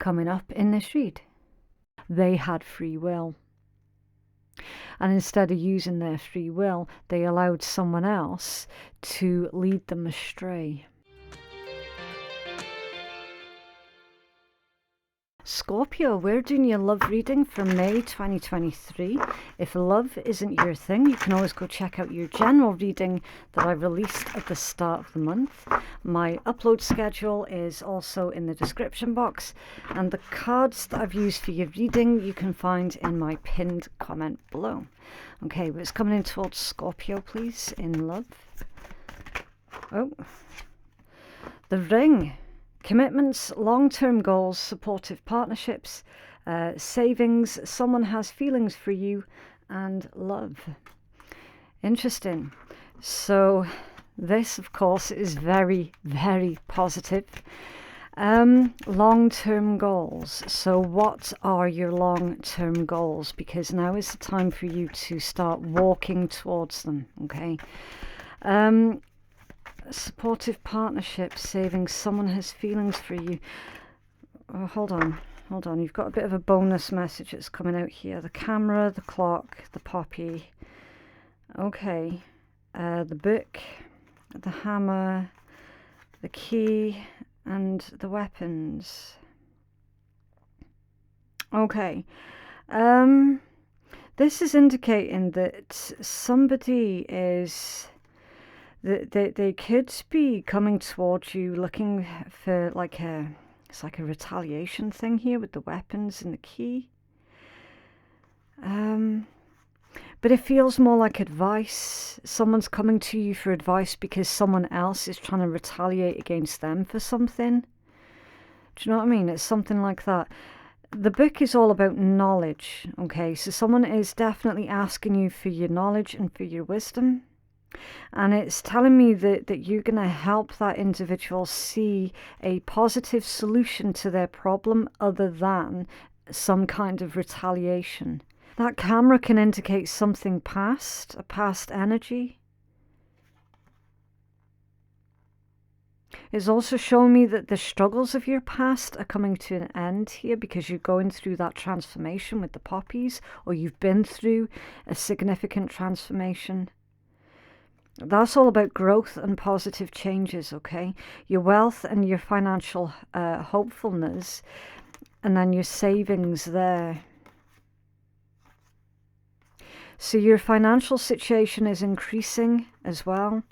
coming up in this read. They had free will. And instead of using their free will, they allowed someone else to lead them astray. Scorpio, we're doing your love reading for May 2023. If love isn't your thing, you can always go check out your general reading that I released at the start of the month. My upload schedule is also in the description box, and the cards that I've used for your reading you can find in my pinned comment below. Okay, but it's coming in towards Scorpio, please, in love. Oh, the Ring. Commitments, long-term goals, supportive partnerships, savings, someone has feelings for you, and love. Interesting. So this, of course, is very, very positive. Long-term goals. So what are your long-term goals? Because now is the time for you to start walking towards them, okay? Supportive partnership, saving, someone has feelings for you. Oh, hold on, you've got a bit of a bonus message that's coming out here. The camera, the clock, the poppy. Okay, the book, the hammer, the key, and the weapons. Okay, this is indicating that somebody is... They could be coming towards you looking for it's like a retaliation thing here with the weapons and the key. But it feels more like advice. Someone's coming to you for advice because someone else is trying to retaliate against them for something. Do you know what I mean? It's something like that. The book is all about knowledge, okay? So someone is definitely asking you for your knowledge and for your wisdom. And it's telling me that you're going to help that individual see a positive solution to their problem other than some kind of retaliation. That camera can indicate something past, a past energy. It's also showing me that the struggles of your past are coming to an end here because you're going through that transformation with the poppies, or you've been through a significant transformation. That's all about growth and positive changes, okay? Your wealth and your financial hopefulness, and then your savings there. So your financial situation is increasing as well.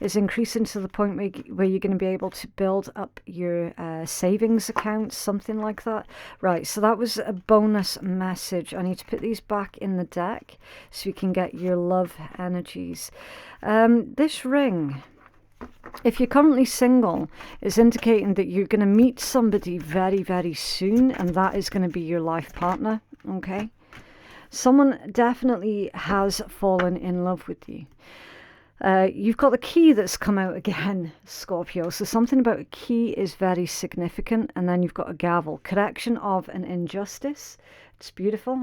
It's increasing to the point where you're going to be able to build up your savings accounts, something like that. Right, so that was a bonus message. I need to put these back in the deck so we can get your love energies. This ring, if you're currently single, is indicating that you're going to meet somebody very, very soon, and that is going to be your life partner, okay? Someone definitely has fallen in love with you. You've got the key that's come out again, Scorpio. So something about a key is very significant. And then you've got a gavel, correction of an injustice. It's beautiful.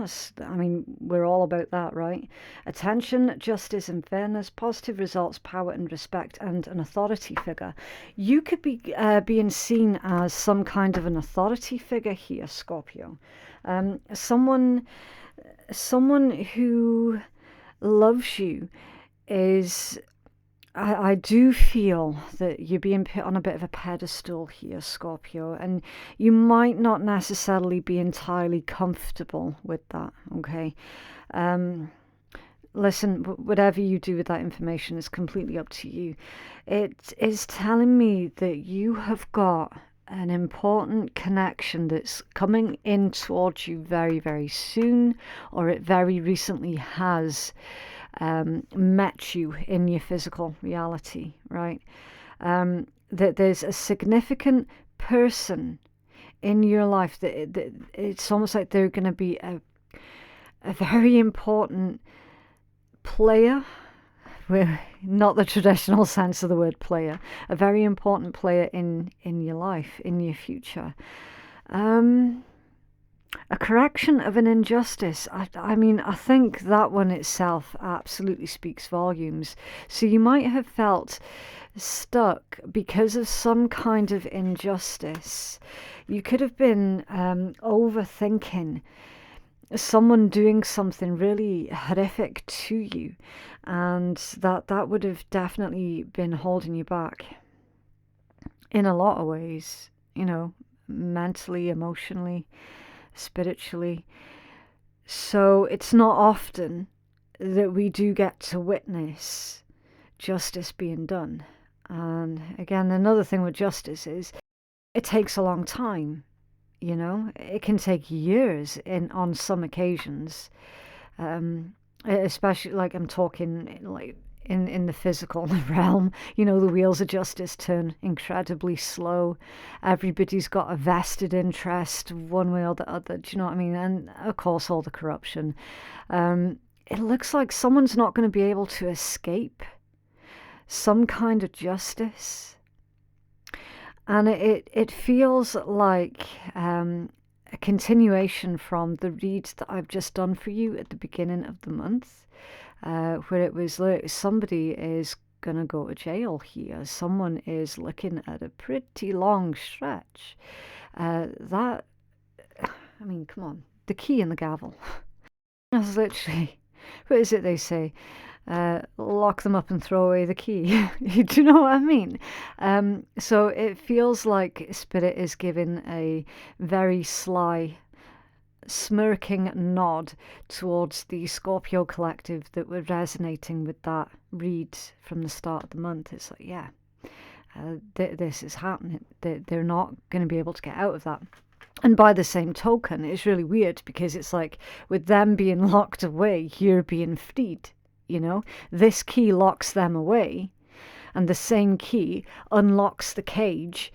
We're all about that, right? Attention, justice and fairness, positive results, power and respect, and an authority figure. You could be being seen as some kind of an authority figure here, Scorpio. Someone who loves you is... I do feel that you're being put on a bit of a pedestal here, Scorpio, and you might not necessarily be entirely comfortable with that, okay? Listen, whatever you do with that information is completely up to you. It is telling me that you have got an important connection that's coming in towards you very, very soon, or it very recently has met you in your physical reality, right? That there's a significant person in your life that it's almost like they're going to be a very important player. We're not the traditional sense of the word player, a very important player in your life, in your future. A correction of an injustice. I mean, I think that one itself absolutely speaks volumes. So you might have felt stuck because of some kind of injustice. You could have been overthinking someone doing something really horrific to you, and that would have definitely been holding you back in a lot of ways, you know, mentally, emotionally, spiritually. So it's not often that we do get to witness justice being done. And again, another thing with justice is it takes a long time. You know, it can take years on some occasions, especially like I'm talking like in the physical realm. You know, the wheels of justice turn incredibly slow. Everybody's got a vested interest one way or the other. Do you know what I mean? And of course, all the corruption. It looks like someone's not going to be able to escape some kind of justice. And it feels like a continuation from the read that I've just done for you at the beginning of the month, where it was like somebody is going to go to jail here. Someone is looking at a pretty long stretch. I mean, come on, the key and the gavel. That's literally, what is it they say? Lock them up and throw away the key. Do you know what I mean? So it feels like Spirit is giving a very sly, smirking nod towards the Scorpio collective that were resonating with that read from the start of the month. It's like, yeah, this is happening. They're not going to be able to get out of that. And by the same token, it's really weird because it's like with them being locked away, you're being freed. You know, this key locks them away, and the same key unlocks the cage,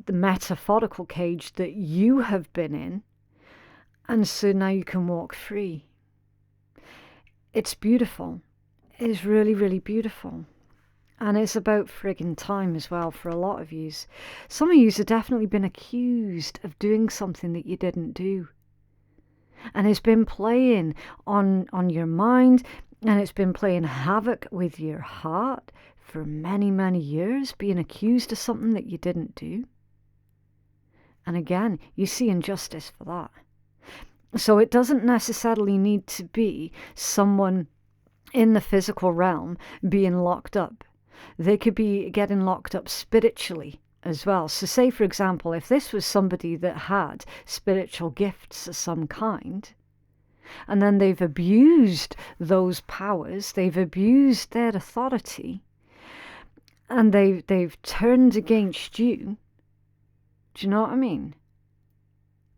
the metaphorical cage that you have been in, and so now you can walk free. It's beautiful. It is really, really beautiful. And it's about friggin' time as well for a lot of yous. Some of yous have definitely been accused of doing something that you didn't do. And it's been playing on your mind, and it's been playing havoc with your heart for many, many years, being accused of something that you didn't do. And again, you see injustice for that. So it doesn't necessarily need to be someone in the physical realm being locked up. They could be getting locked up spiritually as well. So say, for example, if this was somebody that had spiritual gifts of some kind, and then they've abused those powers, they've abused their authority, and they've turned against you, do you know what I mean?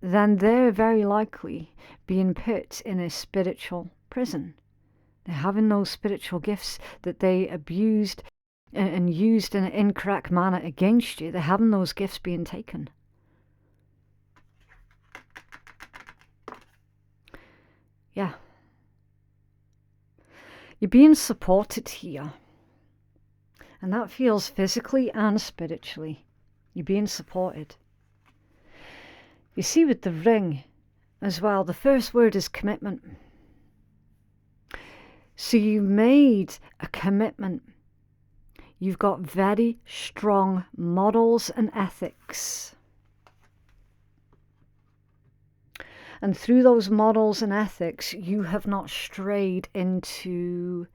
Then they're very likely being put in a spiritual prison. They're having those spiritual gifts that they abused and used in an incorrect manner against you. They're having those gifts being taken. Yeah. You're being supported here. And that feels physically and spiritually. You're being supported. You see with the ring as well, the first word is commitment. So you made a commitment. You've got very strong morals and ethics. And through those morals and ethics, you have not strayed into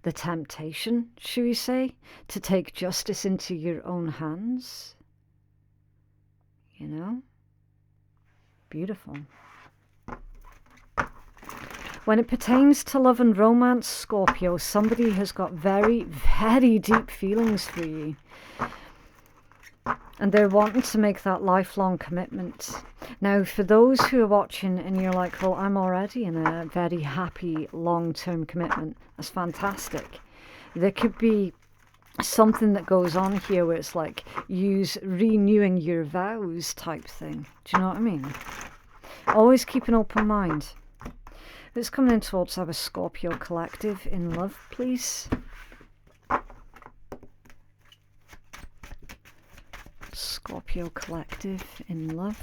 the temptation, should we say, to take justice into your own hands. You know? Beautiful. When it pertains to love and romance, Scorpio, somebody has got very, very deep feelings for you. And they're wanting to make that lifelong commitment. Now, for those who are watching and you're like, well, I'm already in a very happy long-term commitment. That's fantastic. There could be something that goes on here where it's like use renewing your vows type thing. Do you know what I mean? Always keep an open mind. Let's come in towards our Scorpio collective in love, please. Scorpio collective in love.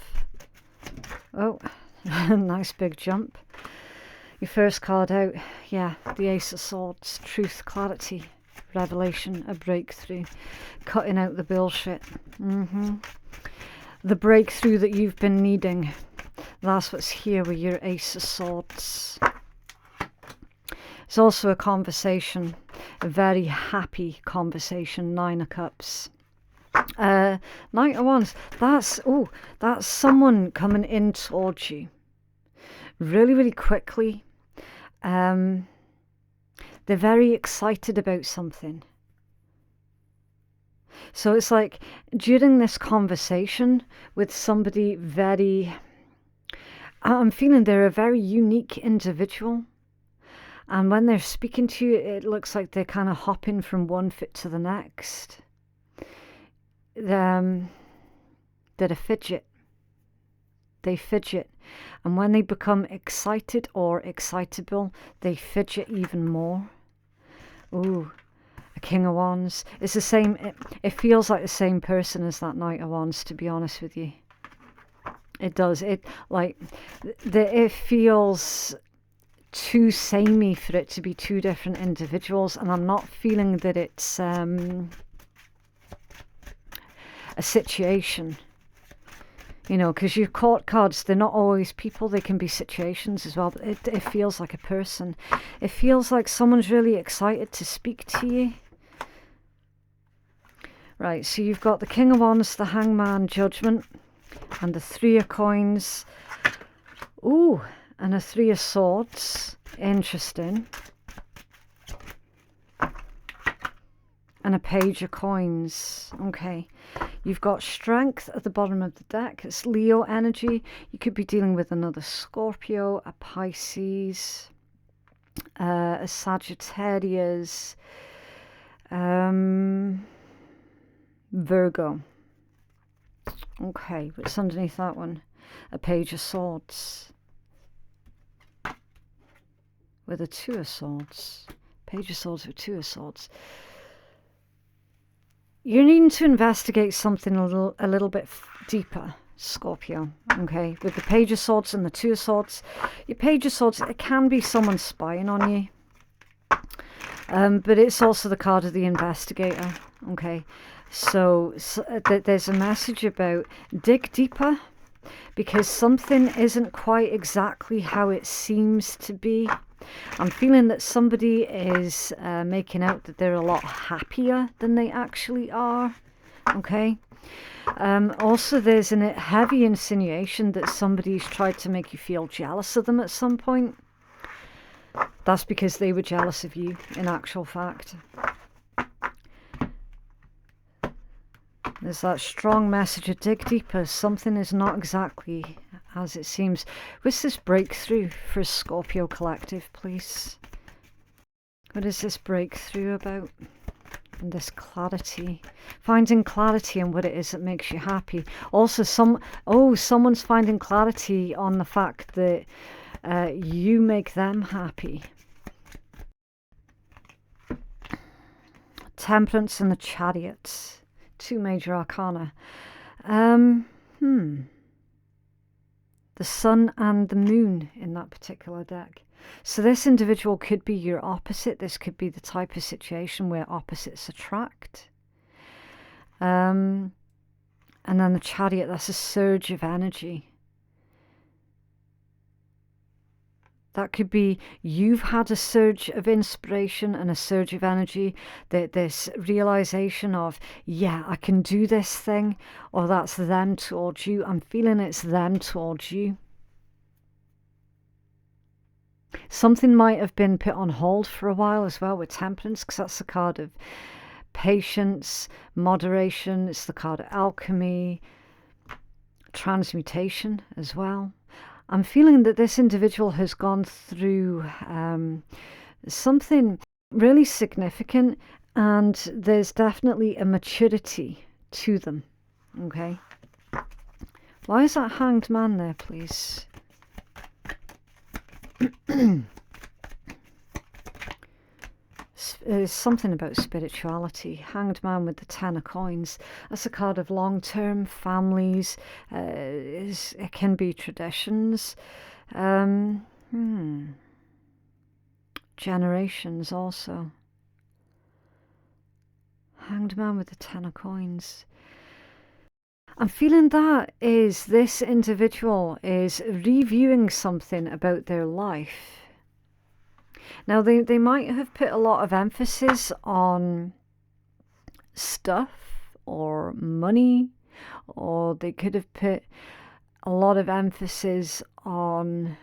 Oh, Nice big jump. Your first card out, yeah, the Ace of Swords. Truth, clarity, revelation, a breakthrough. Cutting out the bullshit. The breakthrough that you've been needing. That's what's here with your Ace of Swords. It's also a conversation, a very happy conversation. Nine of Cups. Knight of Wands. That's someone coming in towards you really, really quickly. They're very excited about something. So it's like during this conversation with somebody I'm feeling they're a very unique individual. And when they're speaking to you, it looks like they're kind of hopping from one foot to the next. They're a fidget. They fidget. And when they become excited or excitable, they fidget even more. Ooh, a King of Wands. It's the same, it feels like the same person as that Knight of Wands, to be honest with you. It does. It feels too samey for it to be two different individuals, and I'm not feeling that it's a situation, you know, because your court cards, they're not always people, they can be situations as well, but it feels like a person. It feels like someone's really excited to speak to you. Right, so you've got the King of Wands, the Hangman, Judgment, and the Three of Coins. Ooh, and a Three of Swords. Interesting. And a Page of Coins. Okay. You've got Strength at the bottom of the deck. It's Leo energy. You could be dealing with another Scorpio, a Pisces, a Sagittarius, Virgo. Okay, what's underneath that one? A Page of Swords. With a Two of Swords. Page of Swords with Two of Swords. You're needing to investigate something a little bit deeper, Scorpio. Okay, with the Page of Swords and the Two of Swords. Your Page of Swords, it can be someone spying on you. But it's also the card of the investigator. Okay, so there's a message about dig deeper, because something isn't quite exactly how it seems to be. I'm feeling that somebody is making out that they're a lot happier than they actually are. Okay. Also, there's a heavy insinuation that somebody's tried to make you feel jealous of them at some point. That's because they were jealous of you, in actual fact. There's that strong message of dig deeper. Something is not exactly as it seems. What's this breakthrough for Scorpio Collective, please? What is this breakthrough about? And this clarity. Finding clarity in what it is that makes you happy. Also, someone's finding clarity on the fact that you make them happy. Temperance and the Chariot. Two major arcana. The Sun and the Moon in that particular deck. So this individual could be your opposite. This could be the type of situation where opposites attract. And then the Chariot, that's a surge of energy. That could be you've had a surge of inspiration and a surge of energy, that this realization of, yeah, I can do this thing, or that's them towards you. I'm feeling it's them towards you. Something might have been put on hold for a while as well with Temperance, because that's the card of patience, moderation. It's the card of alchemy, transmutation as well. I'm feeling that this individual has gone through something really significant, and there's definitely a maturity to them. Okay. Why is that Hanged Man there, please? there's something about spirituality. Hanged Man with the 10 of coins. That's a card of long-term families. It can be traditions. Generations also. Hanged Man with the 10 of coins. I'm feeling that this individual is reviewing something about their life. Now, they might have put a lot of emphasis on stuff or money, or they could have put a lot of emphasis on,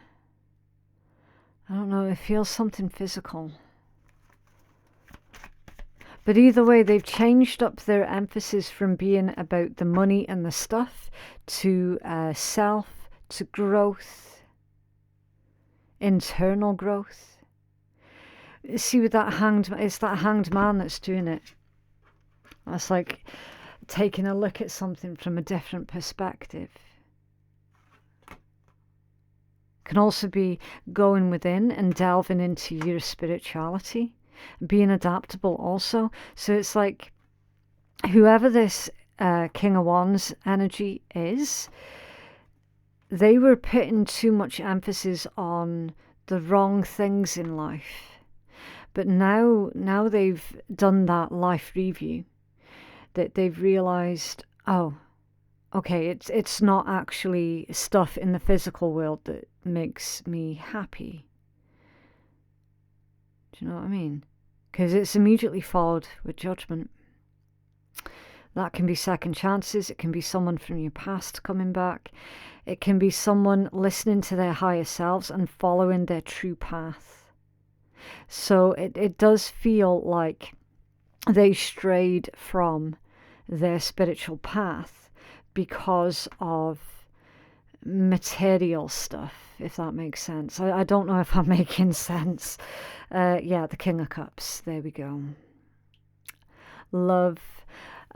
I don't know, it feels something physical. But either way, they've changed up their emphasis from being about the money and the stuff to self, to growth, internal growth. See, with that it's that hanged man that's doing it. That's like taking a look at something from a different perspective. Can also be going within and delving into your spirituality. Being adaptable also. So it's like whoever this King of Wands energy is, they were putting too much emphasis on the wrong things in life. But now they've done that life review, that they've realized, oh, okay, it's not actually stuff in the physical world that makes me happy. Do you know what I mean? Because it's immediately followed with judgment. That can be second chances. It can be someone from your past coming back. It can be someone listening to their higher selves and following their true path. So it does feel like they strayed from their spiritual path because of material stuff, if that makes sense. I don't know if I'm making sense. Yeah, the King of Cups. There we go. Love.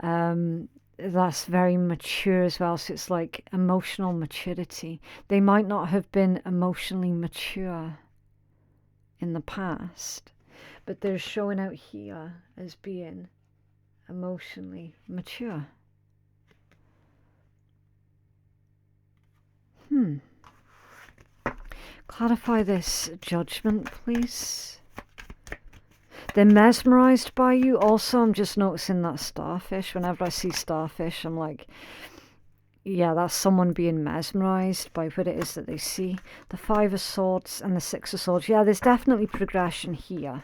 That's very mature as well. So it's like emotional maturity. They might not have been emotionally mature in the past, but they're showing out here as being emotionally mature. Clarify this judgment, please. They're mesmerized by you. Also, I'm just noticing that starfish. Whenever I see starfish, I'm like, yeah, that's someone being mesmerized by what it is that they see. The 5 of Swords and the 6 of Swords. Yeah, there's definitely progression here.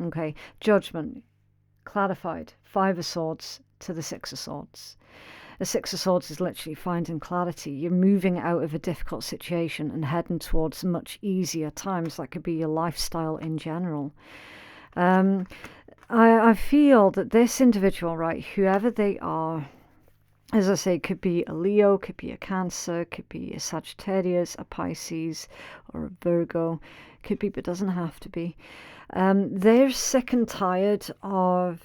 Okay, judgment. Clarified. 5 of Swords to the 6 of Swords. The 6 of Swords is literally finding clarity. You're moving out of a difficult situation and heading towards much easier times. That could be your lifestyle in general. I feel that this individual, right, whoever they are, as I say, could be a Leo, could be a Cancer, could be a Sagittarius, a Pisces, or a Virgo. Could be, but doesn't have to be. They're sick and tired of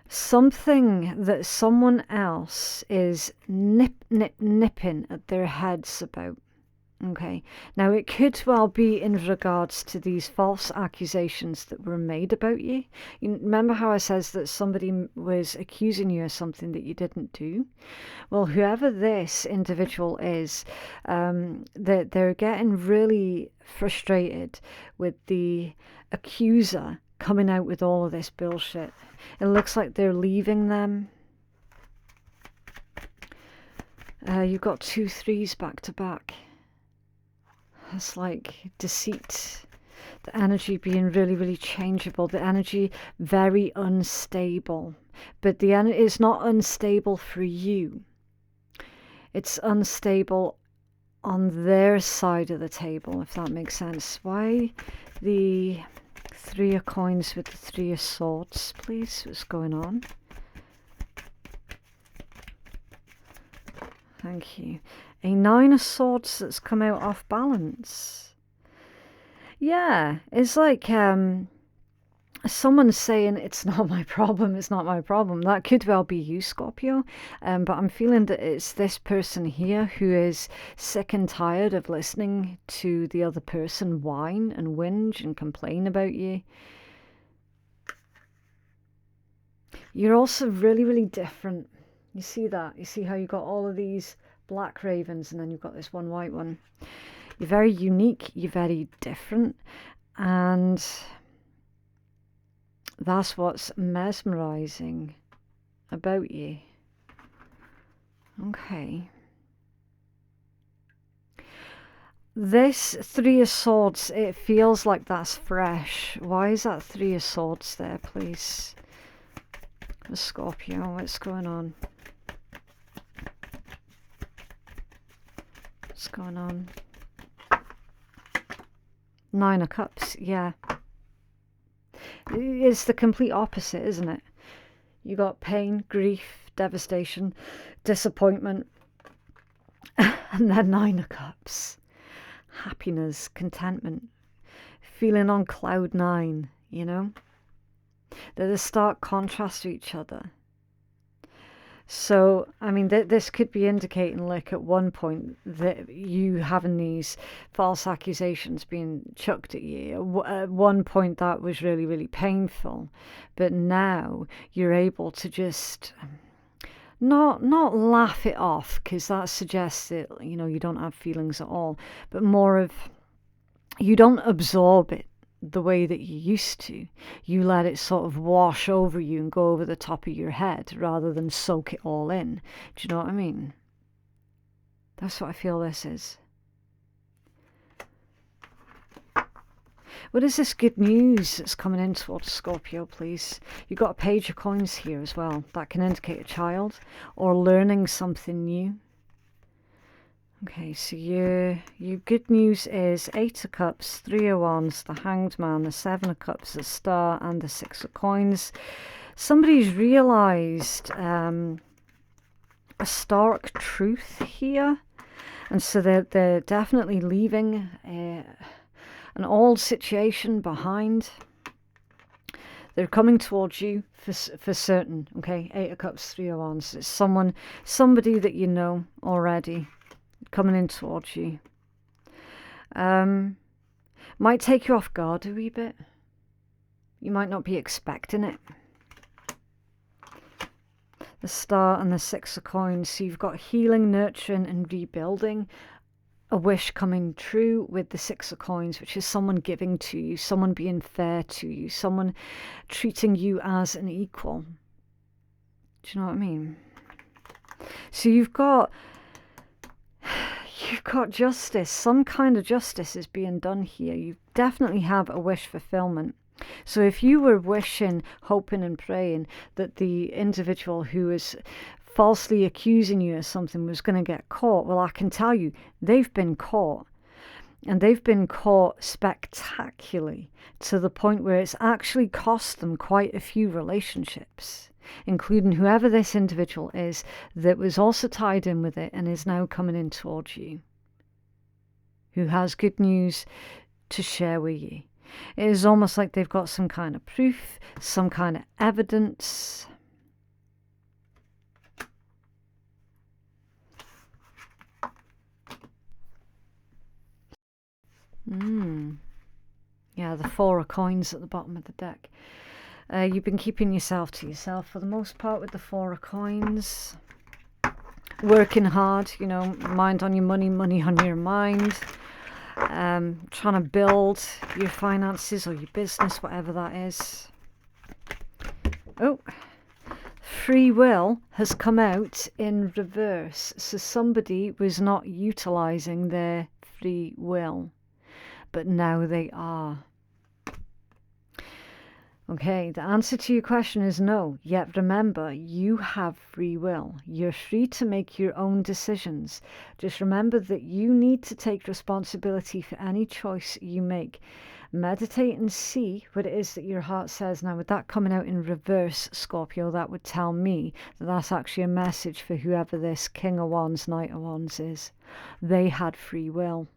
something that someone else is nipping at their heads about. Okay, now it could well be in regards to these false accusations that were made about you. You remember how I says that somebody was accusing you of something that you didn't do? Well, whoever this individual is, they're getting really frustrated with the accuser coming out with all of this bullshit. It looks like they're leaving them. You've got 2 3s back to back. It's like deceit, the energy being really, really changeable, the energy very unstable. But the energy is not unstable for you. It's unstable on their side of the table, if that makes sense. Why the 3 of Coins with the 3 of Swords, please? What's going on? Thank you. A 9 of Swords that's come out off balance. Yeah, it's like someone's saying it's not my problem, it's not my problem. That could well be you, Scorpio. But I'm feeling that it's this person here who is sick and tired of listening to the other person whine and whinge and complain about you. You're also really, really different. You see that? You see how you got all of these black ravens and then you've got this one white one. You're very unique. You're very different. And that's what's mesmerizing about you. Okay. This Three of Swords, it feels like that's fresh. Why is that Three of Swords there, please? The Scorpio, what's going on? What's going on? Nine of Cups, yeah. It's the complete opposite, isn't it? You got pain, grief, devastation, disappointment, and then Nine of Cups. Happiness, contentment, feeling on cloud nine, you know? They're the stark contrast to each other. So, I mean, this could be indicating, like, at one point that you having these false accusations being chucked at you. At one point that was really, really painful. But now you're able to just not laugh it off, because that suggests that, you know, you don't have feelings at all. But more of, you don't absorb it the way that you used to. You let it sort of wash over you and go over the top of your head rather than soak it all in. Do you know what I mean? That's what I feel this is. What is this good news that's coming in towards Scorpio, please? You've got a Page of Coins here as well. That can indicate a child or learning something new. Okay, so your good news is Eight of Cups, Three of Wands, the Hanged Man, the Seven of Cups, the Star, and the Six of Coins. Somebody's realised a stark truth here, and so they're definitely leaving an old situation behind. They're coming towards you for certain. Okay, Eight of Cups, Three of Wands. It's somebody that you know already, coming in towards you. Might take you off guard a wee bit. You might not be expecting it. The Star and the Six of Coins. So you've got healing, nurturing, and rebuilding. A wish coming true with the Six of Coins, which is someone giving to you, someone being fair to you, someone treating you as an equal. Do you know what I mean? So you've got justice. Some kind of justice is being done here. You definitely have a wish fulfillment. So if you were wishing, hoping and praying that the individual who is falsely accusing you of something was going to get caught, well, I can tell you, they've been caught. And they've been caught spectacularly, to the point where it's actually cost them quite a few relationships, including whoever this individual is that was also tied in with it and is now coming in towards you, who has good news to share with you. It is almost like they've got some kind of proof, some kind of evidence. Yeah, the Four of Coins at the bottom of the deck. You've been keeping yourself to yourself for the most part with the Four of Coins. Working hard, you know, mind on your money, money on your mind. Trying to build your finances or your business, whatever that is. Oh, free will has come out in reverse. So somebody was not utilizing their free will, but now they are. Okay, the answer to your question is no. Yet remember, you have free will. You're free to make your own decisions. Just remember that you need to take responsibility for any choice you make. Meditate and see what it is that your heart says. Now, with that coming out in reverse, Scorpio, that would tell me that that's actually a message for whoever this King of Wands, Knight of Wands is. They had free will.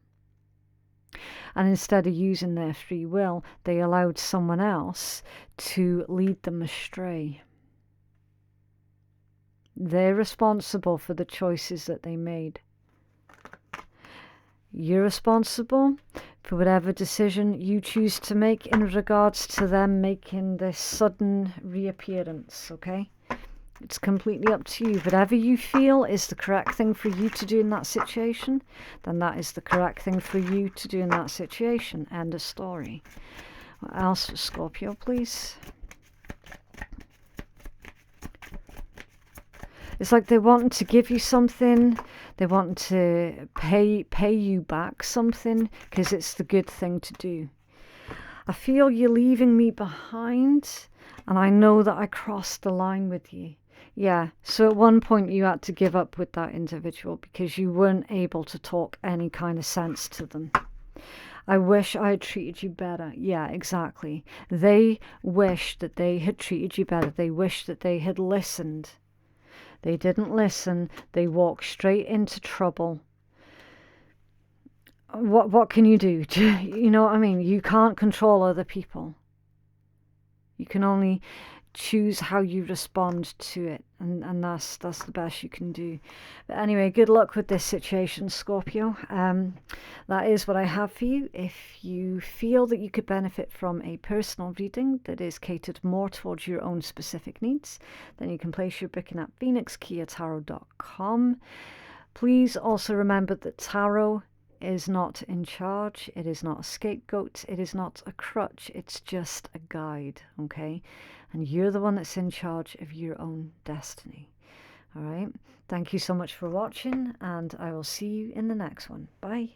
And instead of using their free will, they allowed someone else to lead them astray. They're responsible for the choices that they made. You're responsible for whatever decision you choose to make in regards to them making this sudden reappearance, okay? It's completely up to you. Whatever you feel is the correct thing for you to do in that situation, then that is the correct thing for you to do in that situation. End of story. What else for Scorpio, please? It's like they want to give you something. They want to pay you back something because it's the good thing to do. I feel you're leaving me behind, and I know that I crossed the line with you. Yeah, so at one point you had to give up with that individual because you weren't able to talk any kind of sense to them. I wish I had treated you better. Yeah, exactly. They wish that they had treated you better. They wish that they had listened. They didn't listen. They walked straight into trouble. What can you do? You know what I mean? You can't control other people. You can only choose how you respond to it, and that's the best you can do. But anyway, good luck with this situation, Scorpio. That is what I have for you. If you feel that you could benefit from a personal reading that is catered more towards your own specific needs, then you can place your booking at phoenixkeiatarot.com. Please also remember that tarot is not in charge. It is not a scapegoat. It is not a crutch. It's just a guide, okay? And you're the one that's in charge of your own destiny. All right? Thank you so much for watching, and I will see you in the next one. Bye.